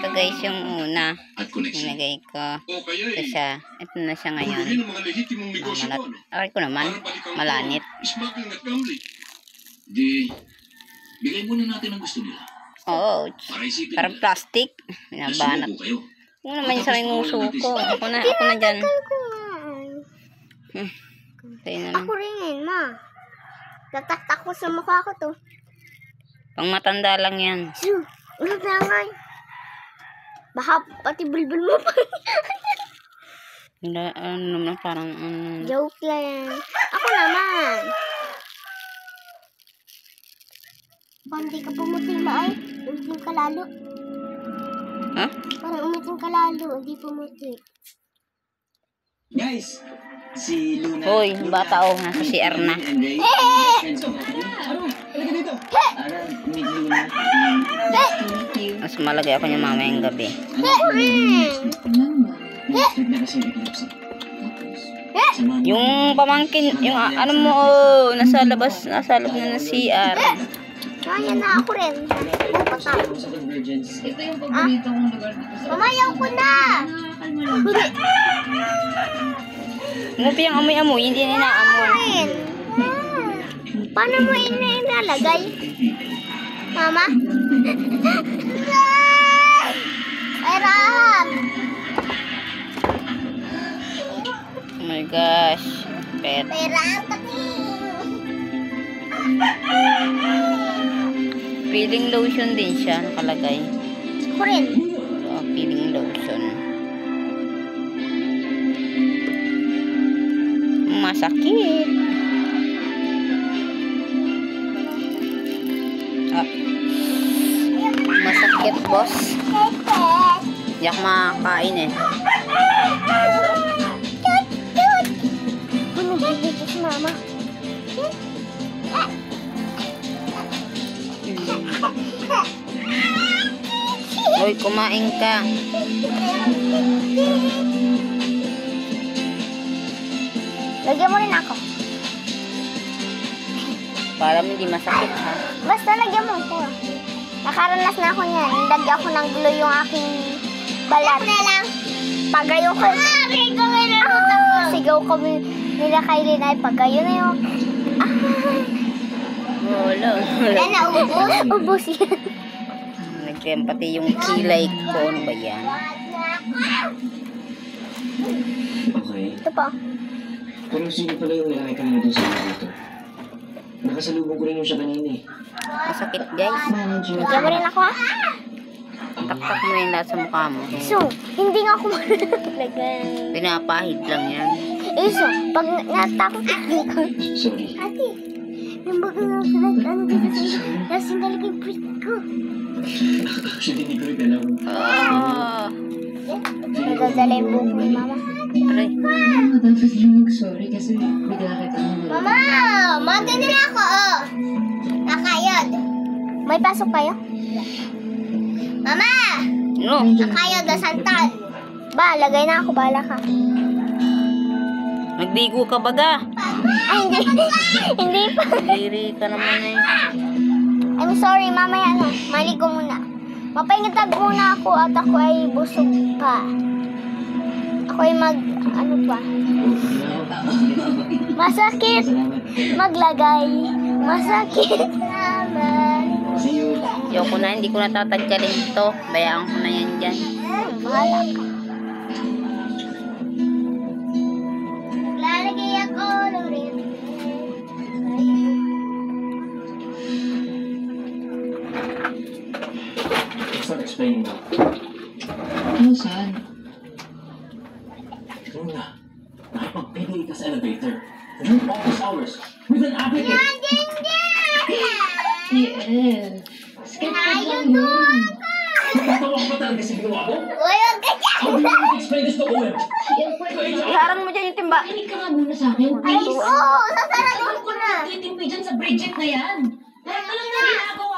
Ito guys yung una. Nilagay ko. Ito siya. Ito na siya ngayon. Mamalat. Aray ko naman. Malanit. Bigay muna natin ang gusto nila. Oo. Parang plastic. Binabanat. Ano naman yung sarang nguso ko. Ako na dyan. Tayo na lang. Ako rin ma. Tataktak ko sa mukha ko to. Pang matanda lang yan. Lang. Baka pati bulbul mo pa. Ano naman parang Joke lang. Ako naman. Parang di ka pumuti ma ay. Umitim ka lalo. Ha? Parang umitim ka lalo. Hindi pumuti. Guys, si Luna. Hoy, bata o. Nasa CR na. Mas malagay ako niya mamayang gabi. Yung pamangkin, yung ano mo, nasa labas na ng CR. Kaya na ako rin. Ito yung paborito kong lugar dito. Mamayaw ko na! Ngupi ang amoy-amoy, hindi na inaamoy. Paano mo inalagay? Mama? Ay, Rahab! Oh my gosh. Pet. Rahab pati! Peeling lotion din siya, nakalagay. Ako rin. Peeling lotion. Masakit. Masakit, boss. Yak makakain eh. Ano dito si Mama? Hoy, kumain ka. Lagyan mo rin ako. Para hindi masakit, ha? Basta lagyan mo ko. Nakaranas na ako niyan. Lagyan ko ng glue yung aking balat. Lagyan na lang. Pagayo ko. Sigaw kami nila kay Linay. Pagayo na yung... Wala. Naubos? Ubos yan. Nagkaya pati yung kilay ko. Ano ba yan? Okay. Ito pa. Pero sige pala yung nilakay ka na doon sa dito. Nakasalubong ko rin yung siya kanina eh. Masakit, guys. Lagyan mo rin ako ha? Taktak mo na yung lahat sa mukha mo. So, hindi nga ako lagyan. Pinapahid lang yan. So, pag natakot hindi ko. Sorry. Ate, yung baga nga ano dito sa tapos sinalik yung prick ko. Actually, hindi ko rin alam. Nagdadala yung buhok ni Mama. Aray. Dapat yung mag-sorry kasi bigla kita Mama! Manda nila ako, oh! Nakayod. May pasok kayo? Mama! No. Nakayod na santal. Ba, lagay na ako. Bala ka. Nagbigo ka baga. Ay, hindi. Hindi pa. Diri ka naman eh. I'm sorry, mamaya na. Maligo muna. Mapahingitag muna ako at ako ay busog pa. Ako ay ano pa? Masakit. Maglagay. Masakit naman. Yoko na, hindi ko natatagkalin ito. Bayaan ko na yan dyan. Bahala ka. Lalagay ako ng rin. Start explaining now. Ano saan? Luna, nakipag-PDA ka sa elevator. During office hours. With an applicant. TL. Scripted lang yun. Natawa ko ba talaga sa ginawa mo? Uy, huwag ka dyan! How do you explain this to OM? Iharang mo dyan yung timba. Makinig ka nga muna sa akin. Ay, oo! Sasaraduhan ko na! Titim mo dyan sa Bridget na yan. Lahat na lang na ginagawa